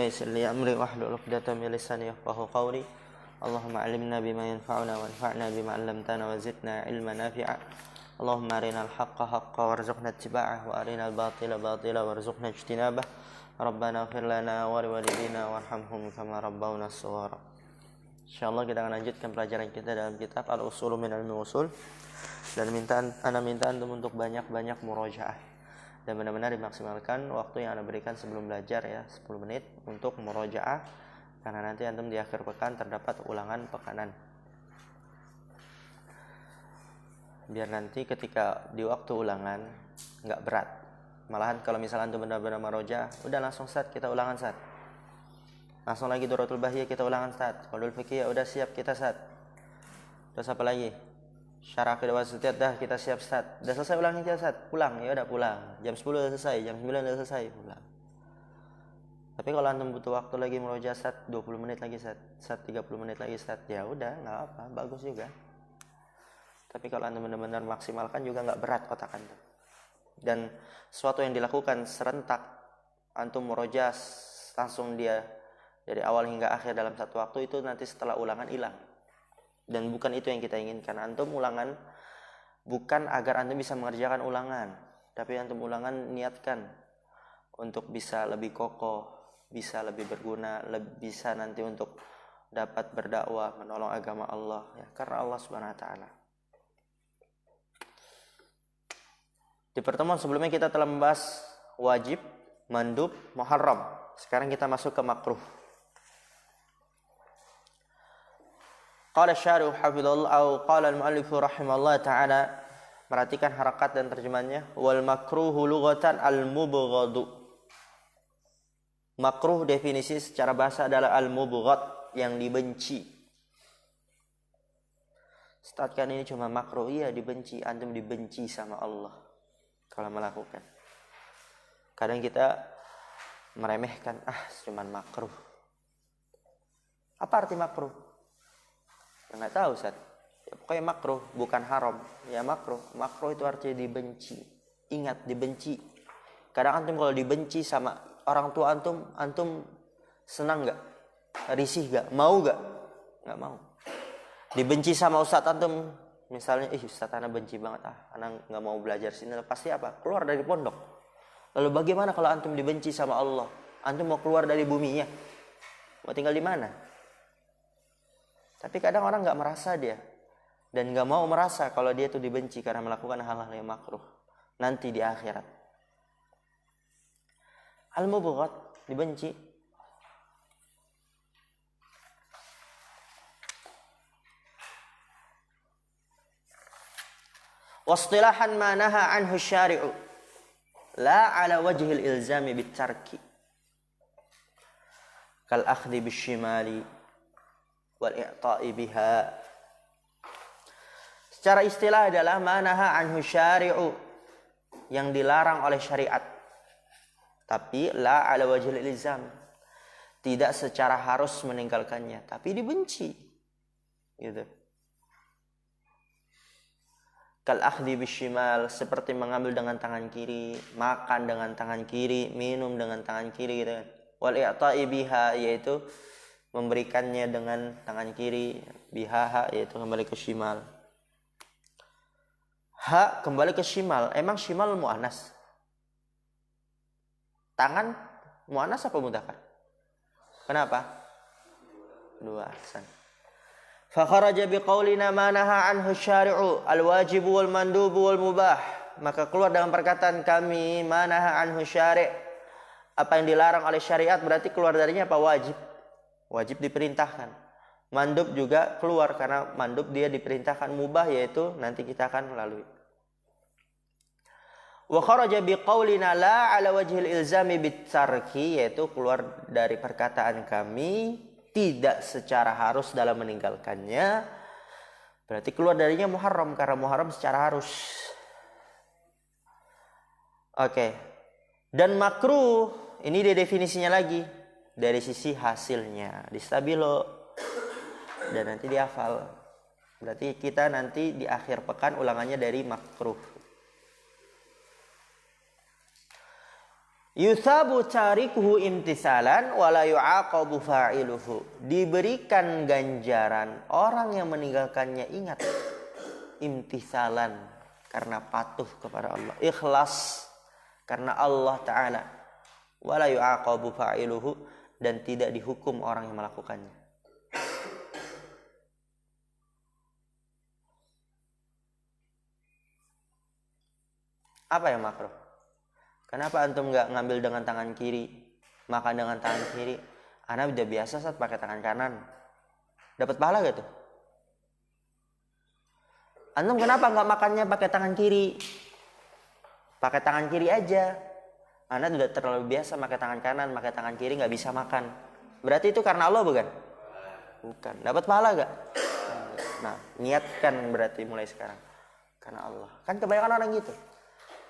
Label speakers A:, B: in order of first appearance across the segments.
A: ويسر لي أمري واحلل عقدة من لساني يفقهوا قولي اللهم علمنا بما ينفعنا وانفعنا بما علمتنا وزدنا علما نافعا اللهم أرنا الحق حقا وارزقنا اتباعه وأرنا الباطل باطلا وارزقنا اجتنابه ربنا اغفر لنا ولوالدينا وارحمهم كما ربونا صغارا. Insyaallah kita akan lanjutkan pelajaran kita dalam kitab Al-Ushulu min Al-Usul, dan ana minta antum untuk banyak-banyak murojaah dan benar-benar dimaksimalkan waktu yang Anda berikan sebelum belajar ya, 10 menit untuk murojaah, karena nanti antum di akhir pekan terdapat ulangan pekanan. Biar nanti ketika di waktu ulangan nggak berat. Malahan kalau misalnya antum benar-benar murojaah, udah langsung kita ulangan langsung lagi Duratul Bahiyah kita ulangan Qaulul Fiqh ya udah siap kita terus apa lagi? Syarah Aqidah Wasitiyah dah kita siap udah selesai ulangnya kita pulang ya udah pulang. Jam 10 udah selesai, jam 9 udah selesai pulang. Tapi kalau antum butuh waktu lagi murojaah 20 menit lagi 30 menit lagi ya udah enggak apa, bagus juga. Tapi kalau antum benar-benar maksimalkan juga enggak berat otak antum. Dan sesuatu yang dilakukan serentak, antum murojaah langsung dia dari awal hingga akhir dalam satu waktu, itu nanti setelah ulangan hilang. Dan bukan itu yang kita inginkan. Antum ulangan bukan agar antum bisa mengerjakan ulangan, tapi antum ulangan niatkan untuk bisa lebih kokoh, bisa lebih berguna, bisa nanti untuk dapat berdakwah, menolong agama Allah ya, karena Allah Subhanahu wa taala. Di pertemuan sebelumnya kita telah membahas wajib, mandub, muharram. Sekarang kita masuk ke makruh. Qala syarih hafizallahu au qala al-muallif rahimahullah ta'ala, perhatikan harakat dan terjemahannya. Wal makruhu lughatan al-mubghadu. Makruh definisi secara bahasa adalah al-mubghad, yang dibenci. Ustaz kan ini cuma makruh, iya dibenci, antum dibenci sama Allah kalau melakukan. Kadang kita meremehkan, cuma makruh. Apa arti makruh? Nggak tahu Ustaz. Ya, pokoknya makruh, bukan haram. Ya makruh. Makruh itu artinya dibenci. Ingat, dibenci. Kadang antum kalau dibenci sama orang tua antum senang nggak? Risih nggak? Mau nggak? Nggak mau. Dibenci sama ustadz antum, misalnya, ustadz anak benci banget, anak nggak mau belajar sini. Pasti apa? Keluar dari pondok. Lalu bagaimana kalau antum dibenci sama Allah? Antum mau keluar dari buminya? Mau tinggal di mana? Tapi kadang orang nggak merasa dia, dan nggak mau merasa kalau dia tuh dibenci karena melakukan hal-hal yang makruh nanti di akhirat. Al-mubghad, dibenci. Wastilahan ma naha anhu syari'u la ala wajhil ilzami bitarki kal akhdhi bisyimali wal i'ta'i biha. Secara istilah adalah manaha anhu syari'u, yang dilarang oleh syariat, tapi la ala wajhil ilzam, tidak secara harus meninggalkannya, tapi dibenci gitu. Kal akhdhi bisyimal, seperti mengambil dengan tangan kiri, makan dengan tangan kiri, minum dengan tangan kiri gitu kan. Wal i'ta'i biha, yaitu memberikannya dengan tangan kiri, bihaha, yaitu kembali ke shimal. Ha kembali ke shimal. Emang shimal mu'anas? Tangan mu'anas apa mudzakkar? Kenapa? Dua. Fa kharaja biqaulina ma naha anhu syari'u al-wajibu wal mandubu wal mubah. Maka keluar dengan perkataan kami ma naha anhu syari', apa yang dilarang oleh syariat, berarti keluar darinya apa? Wajib diperintahkan. Mandub juga keluar, karena mandub dia diperintahkan. Mubah yaitu nanti kita akan melalui. Wa kharaja biqaulina la ala wajhil ilzami bitarki, yaitu keluar dari perkataan kami tidak secara harus dalam meninggalkannya, berarti keluar darinya muharram, karena muharram secara harus. Oke. Dan makruh ini dia definisinya lagi dari sisi hasilnya di stabilo dan nanti dihafal. Berarti kita nanti di akhir pekan ulangannya dari makruh. Yusabu tarikuhu imtisalan wa la yu'aqabu fa'iluhu. Diberikan ganjaran orang yang meninggalkannya, ingat, imtisalan, karena patuh kepada Allah, ikhlas karena Allah Ta'ala, wa la yu'aqabu fa'iluhu, dan tidak dihukum orang yang melakukannya. Apa yang makruh? Kenapa antum nggak ngambil dengan tangan kiri, makan dengan tangan kiri? Ana udah biasa saat pakai tangan kanan. Dapat pahala gak tuh? Antum kenapa nggak makannya pakai tangan kiri? Pakai tangan kiri aja. Ana udah terlalu biasa pakai tangan kanan, pakai tangan kiri nggak bisa makan. Berarti itu karena Allah bukan? Bukan. Dapat pahala gak? Nah, niatkan berarti mulai sekarang karena Allah. Kan kebanyakan orang gitu.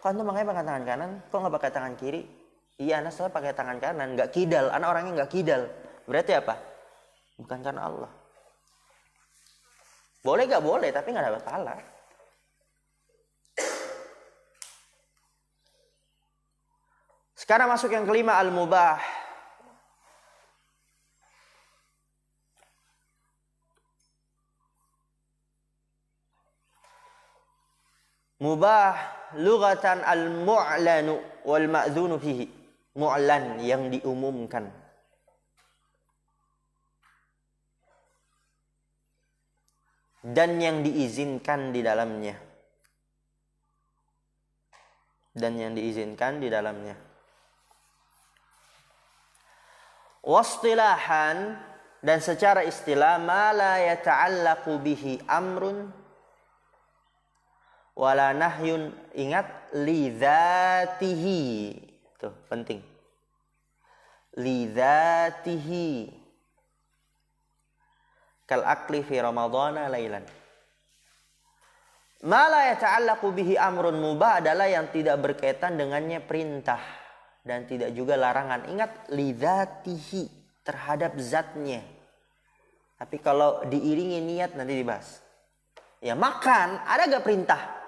A: Kok antum makanya pakai tangan kanan, kok nggak pakai tangan kiri? Iya, anak saya pakai tangan kanan, nggak kidal. Anak orangnya nggak kidal. Berarti apa? Bukan karena Allah. Boleh nggak boleh, tapi nggak dapat pahala. Sekarang masuk yang kelima, al-mubah. Mubah lughatan al-mu'lanu wal ma'dzunu fihi. Mu'lan, yang diumumkan. Dan yang diizinkan di dalamnya. Dan yang diizinkan di dalamnya. Wastilahan, dan secara istilah, ma la yata'allaqu bihi amrun wala nahyun, ingat, lidzatihi. Tuh, penting. Lidzatihi. Kal akli fi ramadhana lailan. Ma la yata'allaqu bihi amrun mubah adalah yang tidak berkaitan dengannya perintah dan tidak juga larangan. Ingat, lidzatihi, terhadap zatnya. Tapi kalau diiringi niat nanti dibahas. Ya makan, ada gak perintah?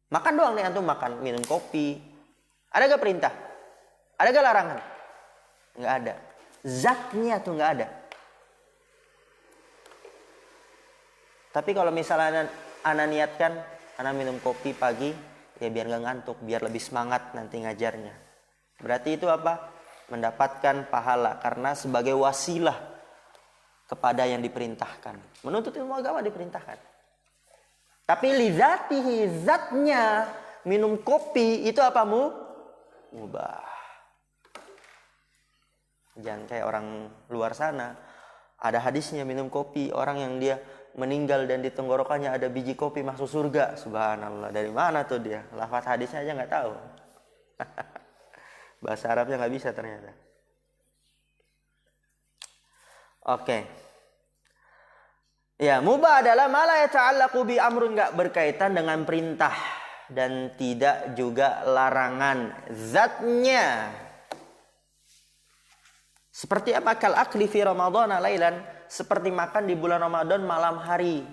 A: Makan doang nih antum, makan, minum kopi. Ada gak perintah? Ada gak larangan? Nggak ada. Zatnya tuh nggak ada. Tapi kalau misalnya ana niatkan, ana minum kopi pagi, ya biar nggak ngantuk, biar lebih semangat nanti ngajarnya. Berarti itu apa? Mendapatkan pahala karena sebagai wasilah kepada yang diperintahkan. Menuntut ilmu agama diperintahkan. Tapi lidzatihi, zatnya minum kopi itu apa? Mubah. Jangan kayak orang luar sana. Ada hadisnya minum kopi, orang yang dia meninggal dan di tenggorokannya ada biji kopi masuk surga. Subhanallah. Dari mana tuh dia? Lafaz hadisnya aja nggak tahu. Bahasa Arabnya nggak bisa ternyata. Oke. Ya, mubah adalah ma la yata'allaqu bi amrun, enggak berkaitan dengan perintah dan tidak juga larangan. Zatnya. Seperti apa? Kal akli fi ramadhana lailan, seperti makan di bulan Ramadan malam hari.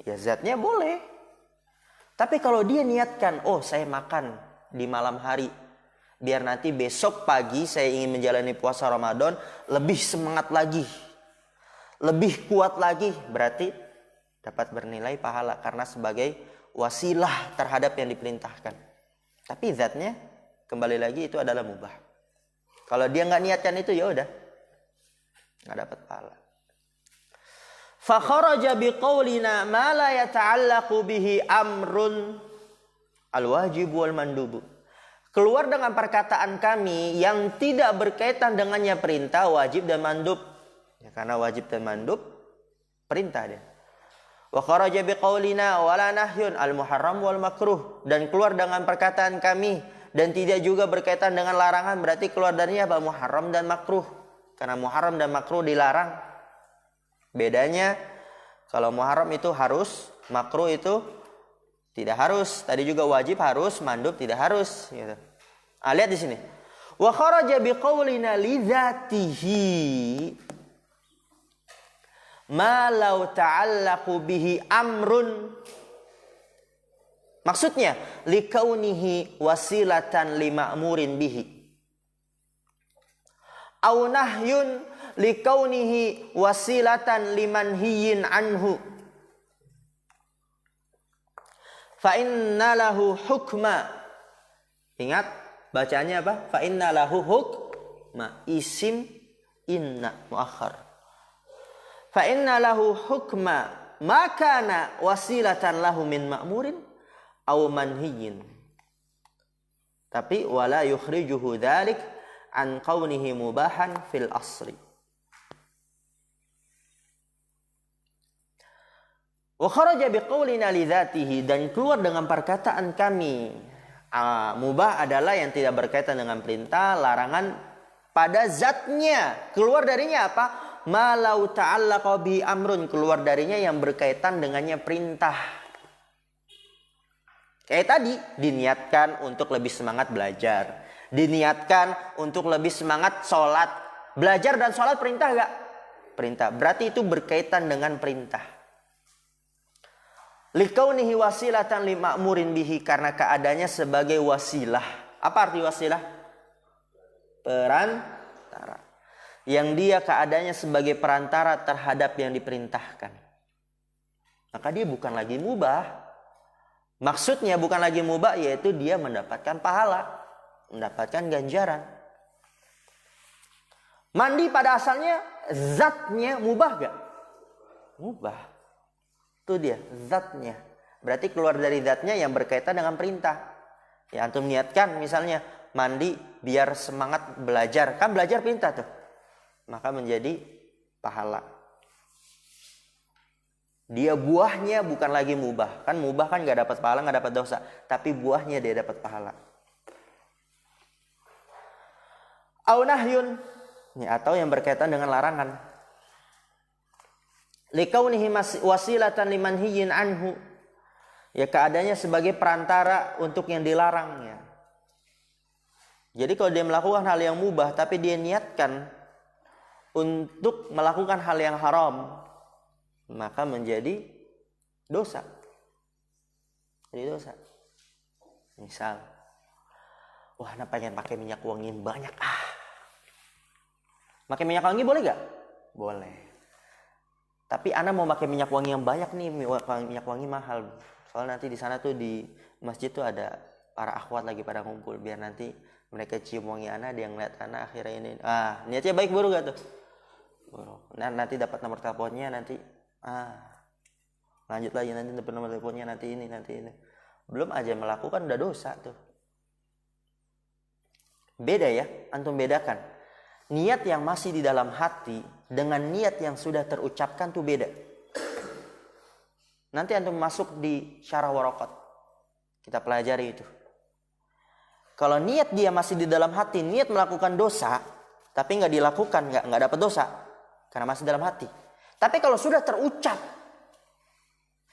A: Ya, zatnya boleh. Tapi kalau dia niatkan, oh saya makan di malam hari, biar nanti besok pagi saya ingin menjalani puasa Ramadan lebih semangat lagi, lebih kuat lagi, berarti dapat bernilai pahala karena sebagai wasilah terhadap yang diperintahkan. Tapi zatnya kembali lagi itu adalah mubah. Kalau dia nggak niatkan itu, ya udah nggak dapat pahala. Fa kharaja biqaulina ma la yata'allaqu bihi amrun al-wajib wal mandub. Keluar dengan perkataan kami yang tidak berkaitan dengannya perintah, wajib dan mandub. Ya, karena wajib dan mandub perintah dia. Wa kharaja biqaulina wala nahyun al-muharram wal makruh, dan keluar dengan perkataan kami dan tidak juga berkaitan dengan larangan, berarti keluar darinya apa? Muharram dan makruh. Karena muharram dan makruh dilarang. Bedanya kalau muharram itu harus, makruh itu tidak harus. Tadi juga wajib harus, mandub tidak harus gitu. Lihat di sini. Wa kharaja biqaulina lidzatihi ma law ta'allaqu bihi amrun Maksudnya, likaunihi wasilatan lima'murin bihi. Au nahyun likaunihi wasilatan limanhiyin anhu. Fa inna lahu hukma. Ingat bacaannya apa? Fa inna lahu hukma. Isim inna muakhar. Fa inna lahu hukma makana wasilatan lahu min ma'murin au manhiyin. Tapi wala yukhrijuhu dzalik an kaunihi mubahan fil asri. Wa kharaja biqaulina li dzatihi, dan keluar dengan perkataan kami. Mubah adalah yang tidak berkaitan dengan perintah, larangan pada zatnya. Keluar darinya apa? Malau ta'allaqa bi amrun, keluar darinya yang berkaitan dengannya perintah. Kayak tadi, diniatkan untuk lebih semangat belajar. Diniatkan untuk lebih semangat sholat. Belajar dan sholat perintah gak? Perintah. Berarti itu berkaitan dengan perintah. Likaunihi wasilatan lima'murin bihi, karena keadaannya sebagai wasilah. Apa arti wasilah? Perantara. Yang dia keadaannya sebagai perantara terhadap yang diperintahkan. Maka dia bukan lagi mubah. Maksudnya bukan lagi mubah, yaitu dia mendapatkan pahala, mendapatkan ganjaran. Mandi pada asalnya zatnya mubah gak? Mubah. Itu dia zatnya. Berarti keluar dari zatnya yang berkaitan dengan perintah. Ya antum niatkan misalnya mandi biar semangat belajar. Kan belajar perintah tuh. Maka menjadi pahala. Dia buahnya bukan lagi mubah. Kan mubah kan gak dapat pahala, gak dapat dosa. Tapi buahnya dia dapat pahala. Au nahyun, atau yang berkaitan dengan larangan. Likaunihi wasilatan limanhiyin anhu. Ya keadaannya sebagai perantara untuk yang dilarangnya. Jadi kalau dia melakukan hal yang mubah tapi dia niatkan untuk melakukan hal yang haram, maka menjadi dosa. Jadi dosa. Misal, wah, ana pengen pakai minyak wangi banyak. Pakai minyak wangi boleh gak? Boleh. Tapi ana mau pakai minyak wangi yang banyak nih, minyak wangi mahal. Soalnya nanti di sana tuh di masjid tuh ada para akhwat lagi pada ngumpul, biar nanti mereka cium wangi ana, dia ngeliat ana akhirnya ini. Niatnya baik buruk gak tuh? Buruk. Nah, nanti dapat nomor teleponnya nanti. Lanjut lagi nanti dapat nomor teleponnya nanti ini. Belum aja melakukan udah dosa tuh. Beda ya, antum bedakan. Niat yang masih di dalam hati dengan niat yang sudah terucapkan tuh beda. Nanti antum masuk di syarah warakat. Kita pelajari itu. Kalau niat dia masih di dalam hati, niat melakukan dosa, tapi nggak dilakukan, nggak dapat dosa, karena masih dalam hati. Tapi kalau sudah terucap,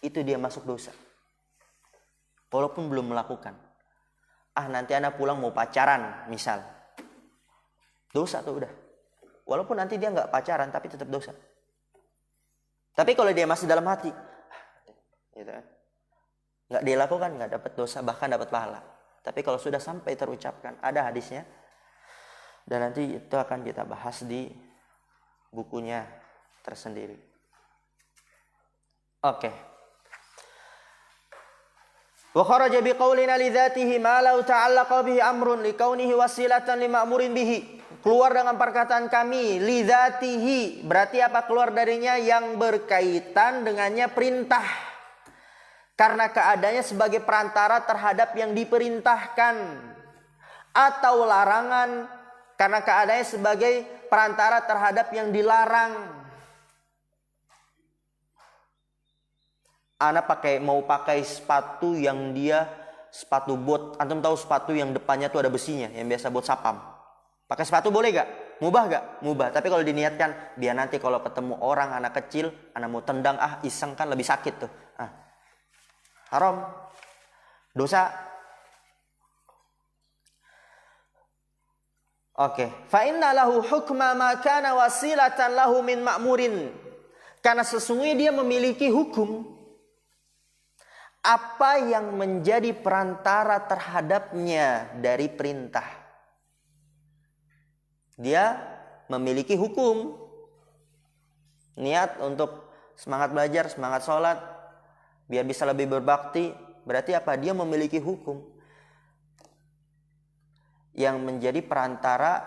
A: itu dia masuk dosa. Walaupun belum melakukan. Nanti anak pulang mau pacaran, misal. Dosa tuh udah. Walaupun nanti dia nggak pacaran, tapi tetap dosa. Tapi kalau dia masih dalam hati, gitu kan, nggak dilakukan, nggak dapat dosa, bahkan dapat pahala. Tapi kalau sudah sampai terucapkan, ada hadisnya. Dan nanti itu akan kita bahas di bukunya tersendiri. Oke. Wa kharaja biqaulina li dzatihi ma law ta'allaqa bihi amrun li kaunihi wasilatan li ma'murin bihi. Keluar dengan perkataan kami li dzatihi, berarti apa? Keluar darinya yang berkaitan dengannya perintah. Karena keadaannya sebagai perantara terhadap yang diperintahkan, atau larangan karena keadaannya sebagai perantara terhadap yang dilarang. Anak mau pakai sepatu yang dia sepatu bot. Antum tahu sepatu yang depannya tuh ada besinya, yang biasa buat sapam. Pakai sepatu boleh gak? Mubah gak? Mubah. Tapi kalau diniatkan, biar nanti kalau ketemu orang anak kecil, anak mau tendang, iseng kan lebih sakit tuh. Haram. Dosa. Oke. Fa inna lahu hukma ma kana wasilatan lahu min ma'murin. Karena sesungguhnya dia memiliki hukum apa yang menjadi perantara terhadapnya dari perintah. Dia memiliki hukum. Niat untuk semangat belajar, semangat sholat, biar bisa lebih berbakti. Berarti apa? Dia memiliki hukum yang menjadi perantara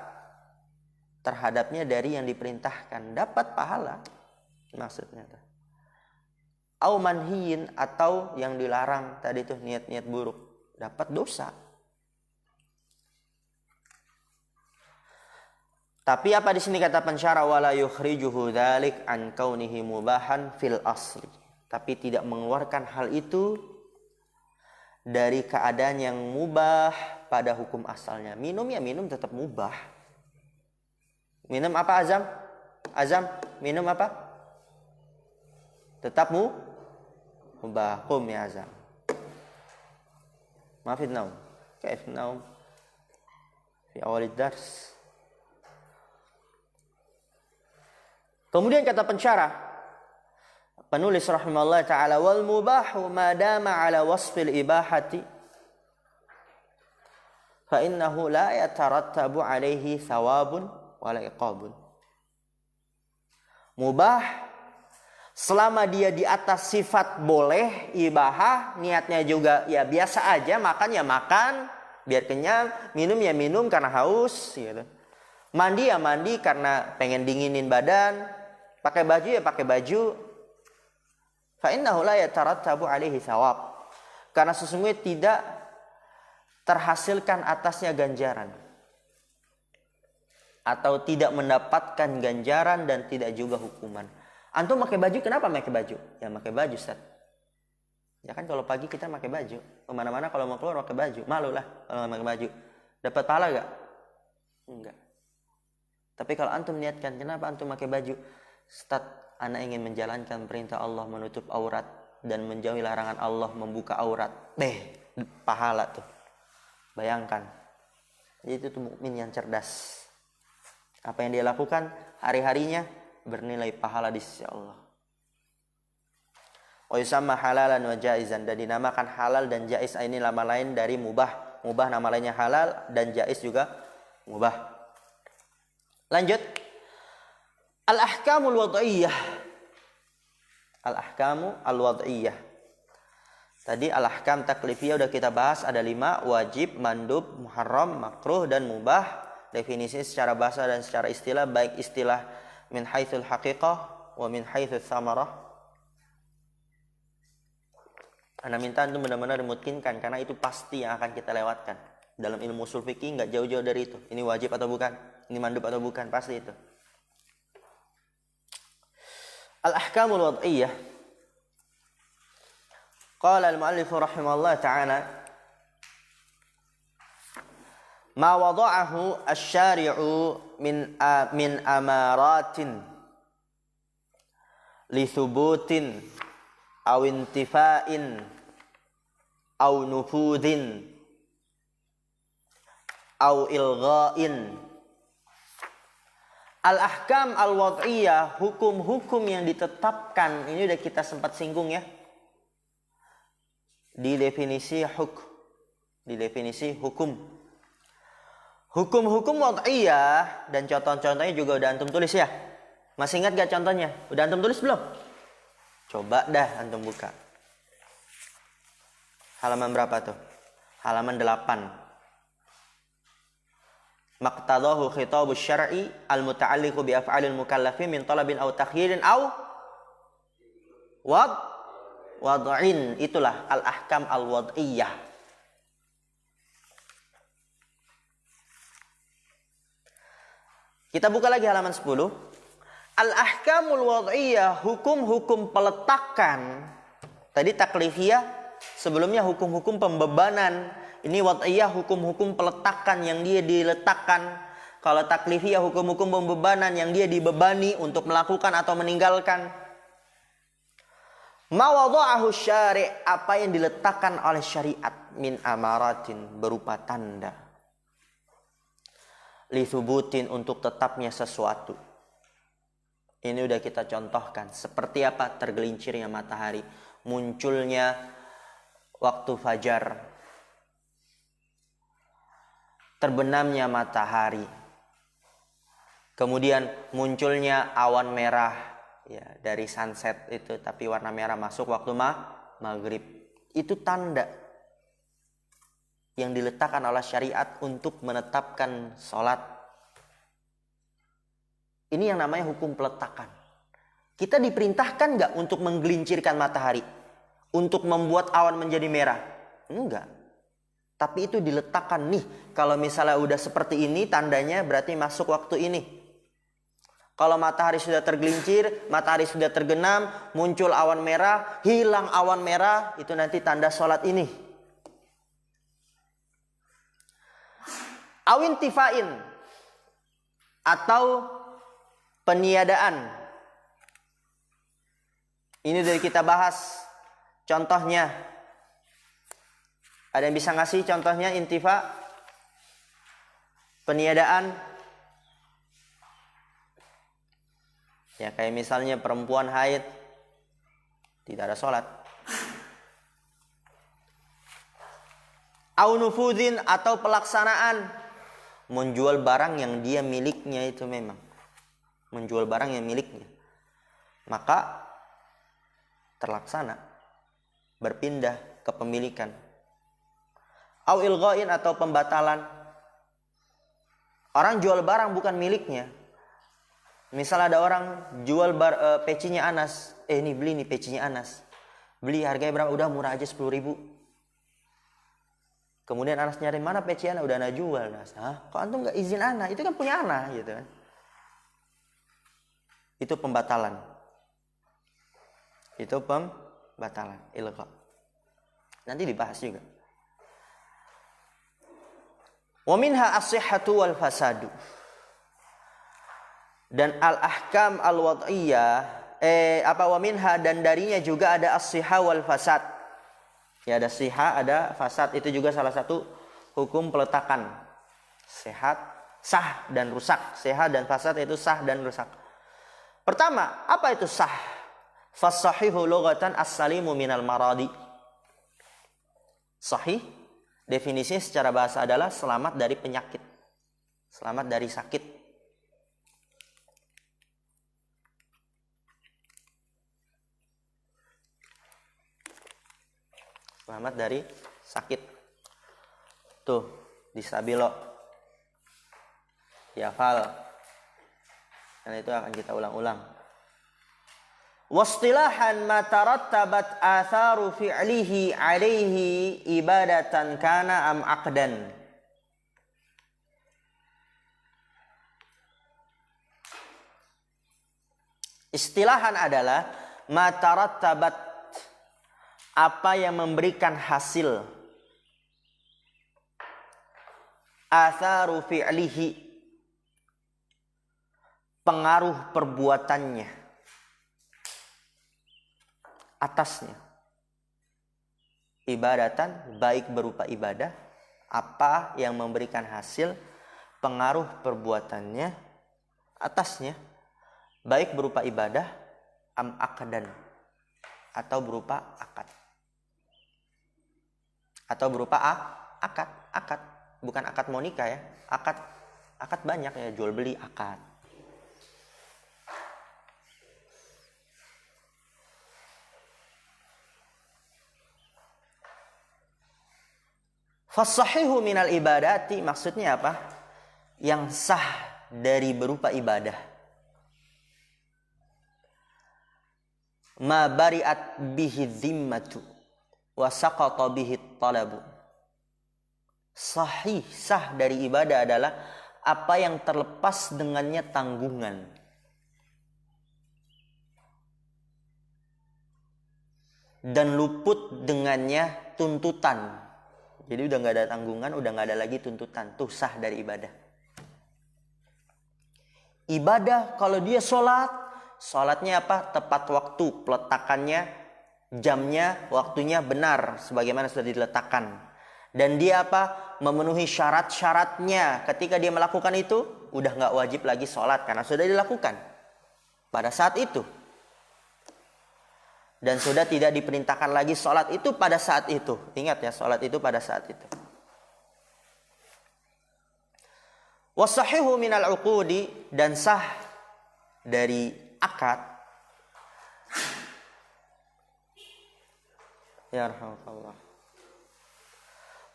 A: terhadapnya dari yang diperintahkan. Dapat pahala maksudnya. Au manhiyin, atau yang dilarang tadi tuh niat-niat buruk, dapat dosa. Tapi apa di sini kata pensyarah, wala yukhrijuhu dzalik an kaunihi mubahan fil asli. Tapi tidak mengeluarkan hal itu dari keadaan yang mubah pada hukum asalnya. Minum ya minum tetap mubah. Minum apa Azam? Azam, minum apa? Tetap mubah. Qum ya Azam. Maafid naum. Kaif naum fi awal dars. Kemudian kata pensyarah, penulis rahimahullah ta'ala, wal mubahu madama ala wasfil ibahati fa innahu la yatarattabu alaihi thawabun wala iqabun. Mubah selama dia di atas sifat boleh, ibahah, niatnya juga ya biasa aja, makan ya makan biar kenyang, minum ya minum karena haus gitu. Mandi ya mandi karena pengen dinginin badan, pakai baju ya pakai baju. Fa innahu la yatarattabu alaihi thawab. Karena sesungguhnya tidak terhasilkan atasnya ganjaran. Atau tidak mendapatkan ganjaran dan tidak juga hukuman. Antum pakai baju, kenapa pakai baju? Ya pakai baju, Ustaz. Ya kan kalau pagi kita pakai baju, kemana-mana kalau mau keluar pakai baju, malu lah kalau pakai baju. Dapat pahala gak? Enggak. Tapi kalau antum niatkan, kenapa antum pakai baju? Ustaz, anak ingin menjalankan perintah Allah, menutup aurat dan menjauhi larangan Allah, membuka aurat. Pahala tuh. Bayangkan. Itu tuh mukmin yang cerdas. Apa yang dia lakukan hari-harinya bernilai pahala di sisi Allah. Wa yusamma halalan wa jaizan, dan dinamakan halal dan jaiz. Ini nama lain dari mubah. Mubah nama lainnya halal dan jaiz juga mubah. Lanjut. Al-ahkamul wad'iyah. Al-ahkamu al-wad'iyah. Tadi al-ahkam taklifiyah udah kita bahas, ada 5, wajib, mandub, muharram, makruh dan mubah. Definisi secara bahasa dan secara istilah, baik istilah min haitsul haqiqah wa min haitsul tsamarah. Ana minta antum benar-benar dimungkinkan karena itu pasti yang akan kita lewatkan. Dalam ilmu ushul fikih enggak jauh-jauh dari itu. Ini wajib atau bukan? Ini mandub atau bukan? Pasti itu. Al-ahkamul wad'iyah. Qala al-muallif rahimahullah ta'ala, ma wada'ahu asy-syari'u min amaratin li thubutin aw intifa'in aw nufudin aw ilgha'in. Al-ahkam al-wad'iyah, hukum-hukum yang ditetapkan. Ini udah kita sempat singgung ya. Di definisi hukum. Hukum-hukum wad'iyah dan contoh-contohnya juga udah antum tulis ya. Masih ingat gak contohnya? Udah antum tulis belum? Coba dah antum buka. Halaman berapa tuh? Halaman 8. Maqtadahu khitabus syar'i al-muta'alliqu bi af'alil mukallafin min talabin aw takhyirin aw wad'in. Itulah al-ahkam al-wad'iyah. Kita buka lagi halaman 10. Al-ahkamul wad'iyah, hukum-hukum peletakan. Tadi taklifiyah, sebelumnya hukum-hukum pembebanan. Ini wad'iyah, hukum-hukum peletakan yang dia diletakkan. Kalau taklifiyah, hukum-hukum pembebanan yang dia dibebani untuk melakukan atau meninggalkan. Ma wada'ahu syari', apa yang diletakkan oleh syariat, min amaratin, berupa tanda. Li thubutin, untuk tetapnya sesuatu. Ini udah kita contohkan. Seperti apa? Tergelincirnya matahari, munculnya waktu fajar, terbenamnya matahari, kemudian munculnya awan merah ya dari sunset itu, tapi warna merah masuk waktu maghrib. Itu tanda yang diletakkan oleh syariat untuk menetapkan sholat. Ini yang namanya hukum peletakan. Kita diperintahkan nggak untuk menggelincirkan matahari, untuk membuat awan menjadi merah? Enggak. Tapi itu diletakkan nih. Kalau misalnya udah seperti ini, tandanya berarti masuk waktu ini. Kalau matahari sudah tergelincir, matahari sudah tergenam, muncul awan merah, hilang awan merah, itu nanti tanda sholat ini. Awin tifain, atau peniadaan. Ini dari kita bahas contohnya. Ada yang bisa ngasih contohnya intifa? Peniadaan. Ya kayak misalnya perempuan haid, tidak ada sholat. Au nufudin, atau pelaksanaan. Menjual barang yang dia miliknya itu memang. Menjual barang yang miliknya. Maka terlaksana. Berpindah kepemilikan. Au ilghain, atau pembatalan. Orang jual barang bukan miliknya. Misal ada orang jual pecinya Anas. Ini beli nih pecinya Anas. Beli harganya berapa? Udah murah aja 10.000. Kemudian Anas nyari, mana peci Anas? Udah Anas jual. Anas. Hah? Kok antum gak izin Anas? Itu kan punya Anas gitu kan. Itu pembatalan. Itu pembatalan. Ilgha. Nanti dibahas juga. Wa minha as-sihhatu wal fasadu. Dan al-ahkam al-wad'iyah wa minha, dan darinya juga ada as-sihha wal fasad. Ya, ada sihha, ada fasad. Itu juga salah satu hukum peletakan. Sehat, sah dan rusak. Sehat dan fasad itu sah dan rusak. Pertama, apa itu sah? Fas-sahihu lughatan as-salimu minal maradi. Sahih definisinya secara bahasa adalah selamat dari penyakit. Selamat dari sakit. Selamat dari sakit. Tuh, di stabilo. Dihafal. Dan itu akan kita ulang-ulang. Wastilahan ma tarattabat atharu fi'lihi 'alaihi ibadatan kana am aqdan. Istilahan adalah ma tarattabat, apa yang memberikan hasil, atharu fi'lihi, pengaruh perbuatannya atasnya, ibadatan, baik berupa ibadah, apa yang memberikan hasil pengaruh perbuatannya atasnya, baik berupa ibadah am aqdan, atau berupa akad. Atau berupa akad. Bukan akad mau nikah ya. Akad banyak ya, jual beli akad. Fasahihu minal ibadati, maksudnya apa? Yang sah dari berupa ibadah. Ma bari'at bihi dhimmatu wa saqata bihi talabu. Sahih, sah dari ibadah adalah apa yang terlepas dengannya tanggungan. Dan luput dengannya tuntutan. Jadi udah gak ada tanggungan, udah gak ada lagi tuntutan. Tuh sah dari ibadah. Ibadah kalau dia sholat, sholatnya apa? Tepat waktu, peletakannya, jamnya, waktunya benar sebagaimana sudah diletakkan. Dan dia apa? Memenuhi syarat-syaratnya. Ketika dia melakukan itu, udah gak wajib lagi sholat karena sudah dilakukan pada saat itu. dan sudah tidak diperintahkan lagi sholat itu pada saat itu. Ingat ya, sholat itu pada saat itu. Wasahihu minal uqudi, dan sah dari akad. Ya rahmatullah.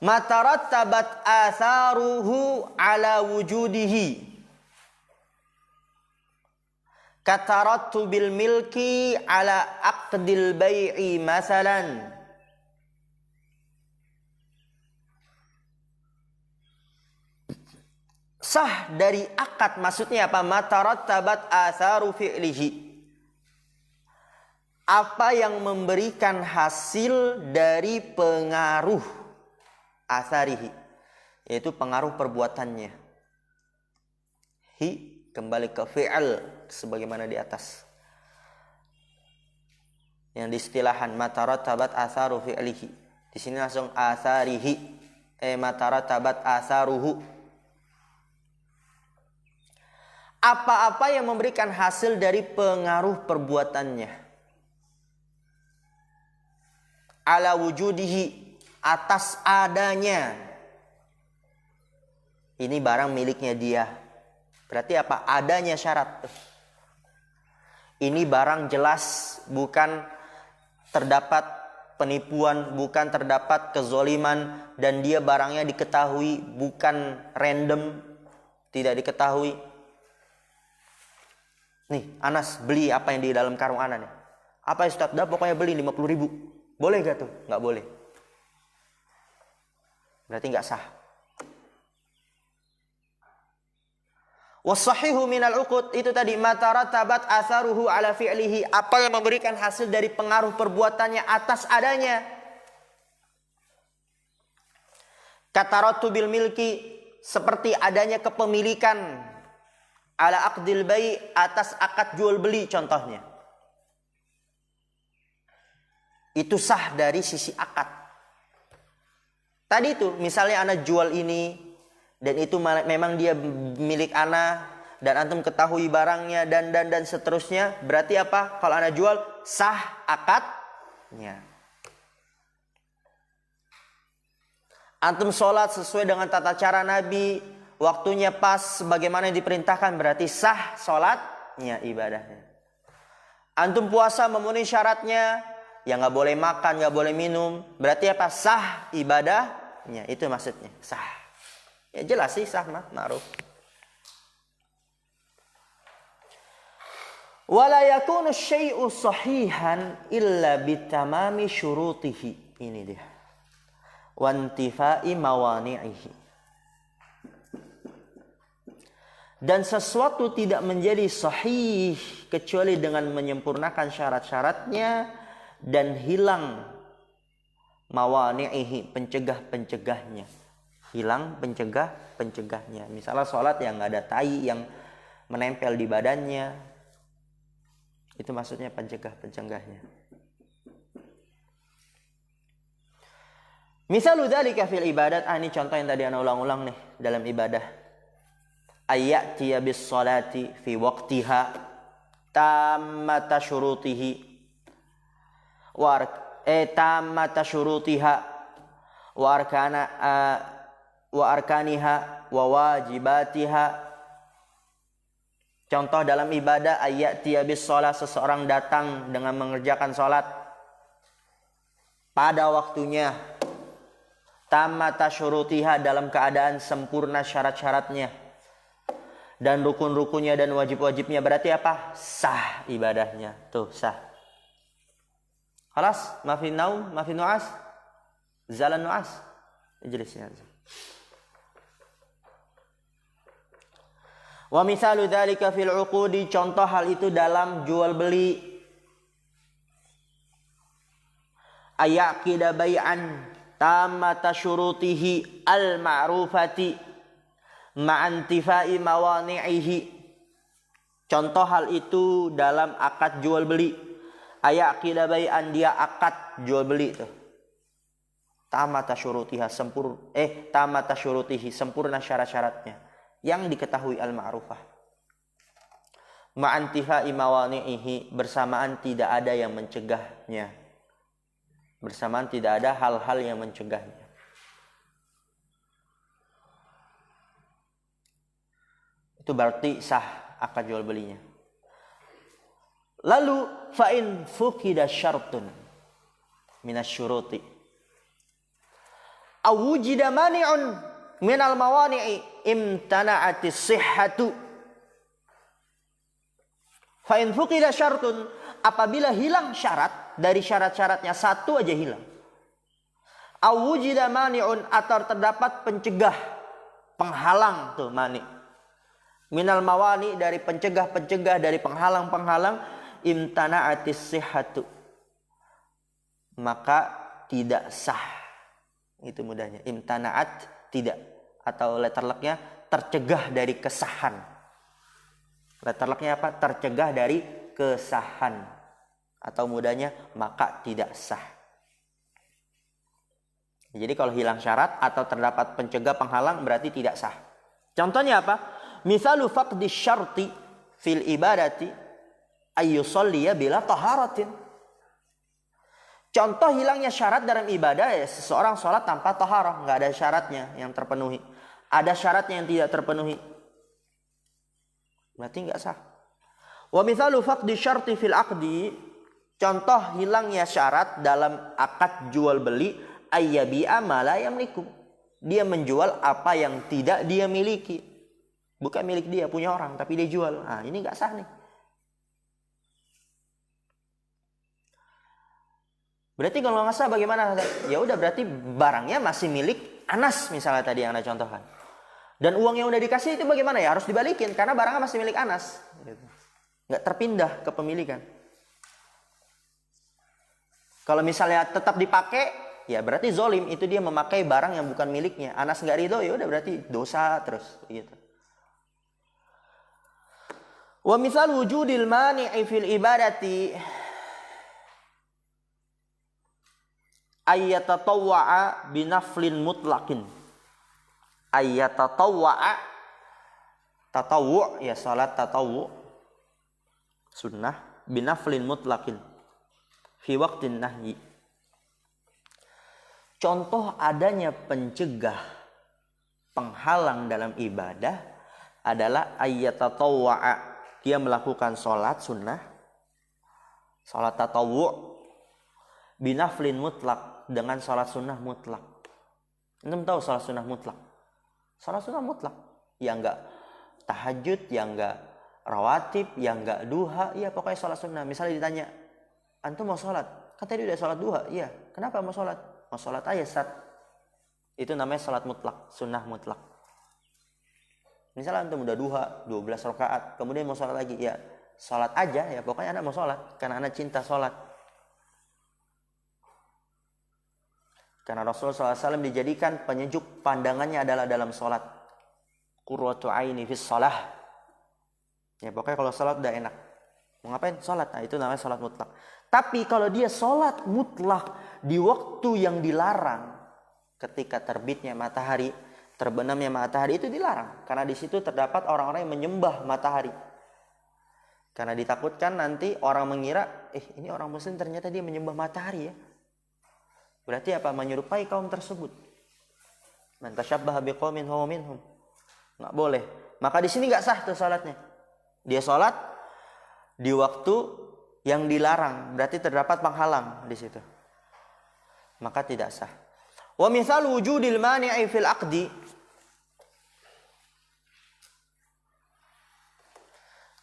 A: Matarattabat atharuhu ala wujudihi. Katarattubil milki ala aqdil bai'i masalan. Sah dari akad maksudnya apa? Matarattabat atharu fi'lihi. Apa yang memberikan hasil dari pengaruh atharihi, yaitu pengaruh perbuatannya. Hi kembali ke fi'al sebagaimana di atas. Yang diistilahan matarattabat atharu fi'lihi. Di sini langsung atharihi. Matarattabat atharuhu. Apa-apa yang memberikan hasil dari pengaruh perbuatannya. Ala wujudihi, atas adanya. Ini barang miliknya dia. Berarti apa? Adanya syarat. Ini barang jelas, bukan terdapat penipuan, bukan terdapat kezoliman, dan dia barangnya diketahui, bukan random, tidak diketahui. Nih, Anas beli apa yang di dalam karung Ana nih? Apa ya Ustaz? Dah pokoknya beli 50.000. Boleh gak tuh? Gak boleh. Berarti gak sah. Wasahihu minal uqud, itu tadi matarattabat atharuhu ala fi'lihi, apa yang memberikan hasil dari pengaruh perbuatannya atas adanya. Kataratu bil milki, seperti adanya kepemilikan. Ala aqdil bai', atas akad jual beli contohnya. Itu sah dari sisi akad. Tadi itu misalnya ana jual ini dan itu memang dia milik ana dan antum ketahui barangnya dan seterusnya, berarti apa? Kalau ana jual sah akadnya. Antum sholat sesuai dengan tata cara Nabi, waktunya pas sebagaimana yang diperintahkan, berarti sah sholatnya, ibadahnya. Antum puasa memenuhi syaratnya, ya nggak boleh makan, nggak boleh minum, berarti apa? Sah ibadahnya, itu maksudnya sah. Ya jelas sih sah mah, ma'ruf. Wala yakunu syai'u sahihan illa bitamami syurutihi. Ini dia. Wantifai mawani'ihi. Dan sesuatu tidak menjadi sahih kecuali dengan menyempurnakan syarat-syaratnya dan hilang mawani'ihi, pencegah-pencegahnya. Hilang pencegah-pencegahnya. Misalnya sholat yang nggak ada tai yang menempel di badannya, itu maksudnya pencegah-pencegahnya. Misalu dzalika fil ibadat, ini contoh yang tadi ana ulang-ulang nih dalam ibadah. Ayyatiya bis salati fi waqtiha tammata syurutihi tammata syurutiha wa arkaniha wa wajibatiha. Contoh dalam ibadah, ayyatiya bis shalah, seseorang datang dengan mengerjakan salat pada waktunya, tammata syurutiha, dalam keadaan sempurna syarat-syaratnya dan rukun-rukunnya dan wajib-wajibnya, berarti apa? Sah ibadahnya. Tuh, sah. Khalas, mafi naum, mafi nu'as, zalan nu'as. Ijlisnya. Wa misalu dzalika fil uqudi, contoh hal itu dalam jual beli. Ayaqida bai'an tammata syurutihi al-ma'rufati ma'antifai mawani'ihi. Contoh hal itu dalam akad jual beli. Ayaqida bai'an, dia akad jual beli itu. Tamata syurutiha, tamata syurutihi, sempurna syarat-syaratnya yang diketahui al-ma'rufah. ma'antifai mawani'ihi, bersamaan tidak ada yang mencegahnya. Bersamaan tidak ada hal-hal yang mencegahnya. Itu berarti sah akad jual belinya. Lalu fa'in fukida syartun minasyuruti aw wujida mani'un minal mawani'i imtana'atis sihhatu. Fa'in fukida syartun, apabila hilang syarat dari syarat-syaratnya, satu aja hilang. Aw wujida mani'un, atau terdapat pencegah, penghalang tuh mani. Minal mawani, dari pencegah-pencegah, dari penghalang-penghalang, imtana'atis sihhatu, maka tidak sah. Itu mudahnya. Imtana'at, tidak. Atau letter luck-nya tercegah dari kesahan. Letter luck-nya apa? Tercegah dari kesahan. Atau mudahnya maka tidak sah. Jadi kalau hilang syarat atau terdapat pencegah penghalang berarti tidak sah. Contohnya apa? Misalu faqdi syarti fil ibadati ayyusalliya bila taharatin. Contoh hilangnya syarat dalam ibadah, ya seseorang sholat tanpa taharah, nggak ada syaratnya yang terpenuhi. Ada syaratnya yang tidak terpenuhi, berarti nggak sah. Wa mithalu faqdi syarti fil aqdi, contoh hilangnya syarat dalam akad jual beli, ayyabi'a ma la yamliku, dia menjual apa yang tidak dia miliki. Bukan milik dia, punya orang, tapi dia jual. Nah, ini nggak sah nih. Berarti kalau nggak sah bagaimana? Ya udah, berarti barangnya masih milik Anas misalnya tadi yang Anda contohkan. Dan uang yang udah dikasih itu bagaimana ya? Harus dibalikin karena barangnya masih milik Anas. Nggak terpindah kepemilikan. Kalau misalnya tetap dipakai, ya berarti zolim. Itu dia memakai barang yang bukan miliknya. Anas nggak ridho, ya udah berarti dosa terus. Gitu. Wa misal wujudil mani'i fil ibadati ayyatatawwa'a binaflin mutlaqin. Ayyatatawwa'a, tatawwu' ya salat tatawwu' sunnah, binaflin mutlaqin fi waqtin nahyi. Contoh adanya pencegah, penghalang dalam ibadah adalah ayyatatawwa'a, dia melakukan sholat sunnah, sholat tatawwu' binaflin mutlak, dengan sholat sunnah mutlak. Antum tahu sholat sunnah mutlak? Sholat sunnah mutlak, yang enggak tahajud, yang enggak rawatib, yang enggak duha, ya pokoknya sholat sunnah. Misalnya ditanya, antum mau sholat? Kan tadi udah sholat duha, iya. Kenapa mau sholat? Mau sholat aja, Ustaz. Itu namanya sholat mutlak, sunnah mutlak. Misalnya antum udah duha 12 rakaat, kemudian mau sholat lagi, ya sholat aja, ya pokoknya anak mau sholat karena anak cinta sholat. Karena Rasulullah SAW dijadikan penyejuk pandangannya adalah dalam sholat. Qurratu aini fis shalah. Ya pokoknya kalau sholat udah enak. Mau ngapain? Sholat. Nah itu namanya sholat mutlak. Tapi kalau dia sholat mutlak di waktu yang dilarang, ketika terbitnya matahari, terbenamnya matahari, itu dilarang. Karena di situ terdapat orang-orang yang menyembah matahari. Karena ditakutkan nanti orang mengira, ini orang muslim ternyata dia menyembah matahari ya. Berarti apa? Menyerupai kaum tersebut. Man tasyabbaha biqaumin huwa minhum. Enggak boleh. Maka di sini enggak sah tuh salatnya. Dia salat di waktu yang dilarang, berarti terdapat penghalang di situ. Maka tidak sah. Wa mithal wujudil mani'i fil aqdi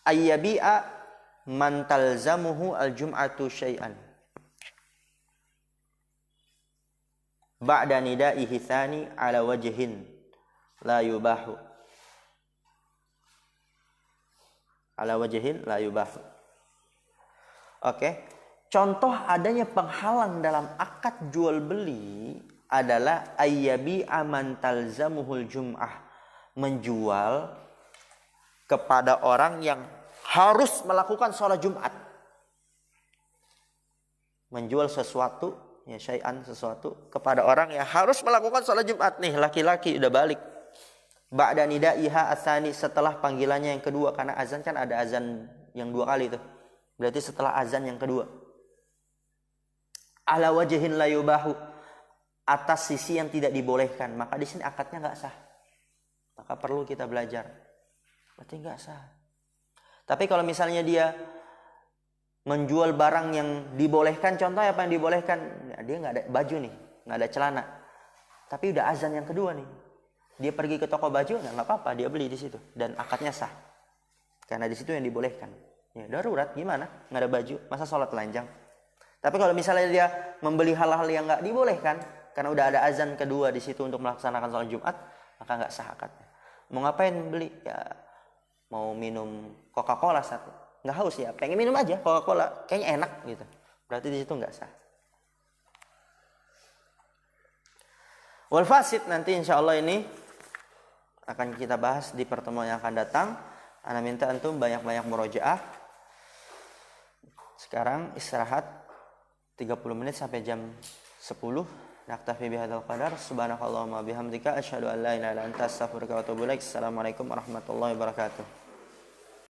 A: ayyabi'a man talzamuhu al-jum'atu syai'an ba'da nida'ihi tsani ala wajhin la yubahu. Ala wajhin la yubahu. Oke. Contoh adanya penghalang dalam akad jual beli adalah ayyabi'a man talzamuhul jum'ah, menjual kepada orang yang harus melakukan sholat Jumat. Menjual sesuatu, ya syai'an, sesuatu kepada orang yang harus melakukan sholat Jumat. Nih laki-laki udah balik. Ba'da nida'iha asani, setelah panggilannya yang kedua. Karena azan kan ada azan yang 2 kali itu. Berarti setelah azan yang kedua. Ala wajhin la yubahu, atas sisi yang tidak dibolehkan, maka di sini akadnya nggak sah. Maka perlu kita belajar. Berarti nggak sah. Tapi kalau misalnya dia menjual barang yang dibolehkan, contohnya apa yang dibolehkan? Ya, dia nggak ada baju nih, nggak ada celana. Tapi udah azan yang kedua nih. Dia pergi ke toko baju, nggak apa-apa, dia beli di situ dan akadnya sah. Karena di situ yang dibolehkan. Ya, darurat gimana? Nggak ada baju, masa sholat telanjang? Tapi kalau misalnya dia membeli hal-hal yang nggak dibolehkan, karena udah ada azan kedua di situ untuk melaksanakan sholat Jumat, maka nggak sah akadnya. Mau ngapain beli? Ya, mau minum Coca-Cola satu. Nggak haus ya, pengen minum aja Coca-Cola, kayaknya enak gitu. Berarti di situ nggak sah. Wal fasid nanti insya Allah ini akan kita bahas di pertemuan yang akan datang. Ana minta antum banyak-banyak murojaah. Sekarang istirahat 30 menit sampai jam 10. Naktafi bihadzal qadar. Subhanakallahumma bihamdika asyhadu an la ilaha illa anta astaghfiruka wa atubu ilaik. Assalamualaikum warahmatullahi wabarakatuh.